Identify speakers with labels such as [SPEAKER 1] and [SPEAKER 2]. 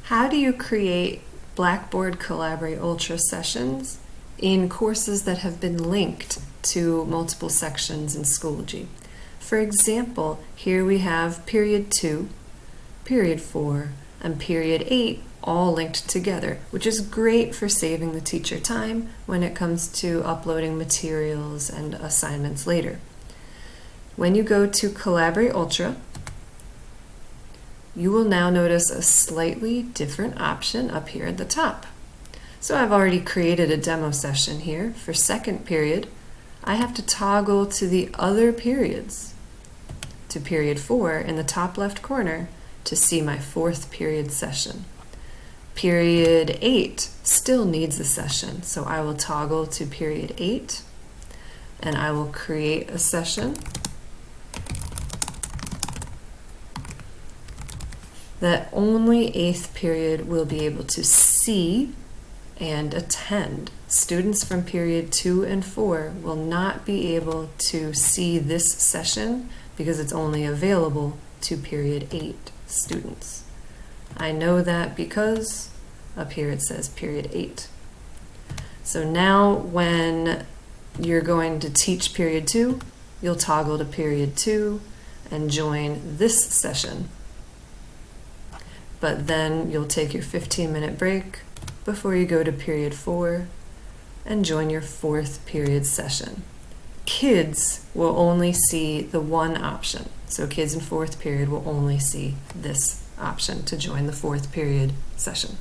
[SPEAKER 1] How do you create Blackboard Collaborate Ultra sessions in courses that have been linked to multiple sections in Schoology? For example, here we have period 2, period 4, and period 8 all linked together, which is great for saving the teacher time when it comes to uploading materials and assignments later. When you go to Collaborate Ultra, you will now notice a slightly different option up here at the top. So I've already created a demo session here for second period. I have to toggle to the other periods, to period 4 in the top left corner to see my fourth period session. Period 8 still needs a session, so I will toggle to period 8 and I will create a session that only 8th period will be able to see and attend. Students from period 2 and 4 will not be able to see this session because it's only available to period 8 students. I know that because up here it says period 8. So now when you're going to teach period 2, you'll toggle to period 2 and join this session. But then you'll take your 15-minute break before you go to period 4 and join your fourth period session. Kids will only see the one option. So kids in fourth period will only see this option to join the fourth period session.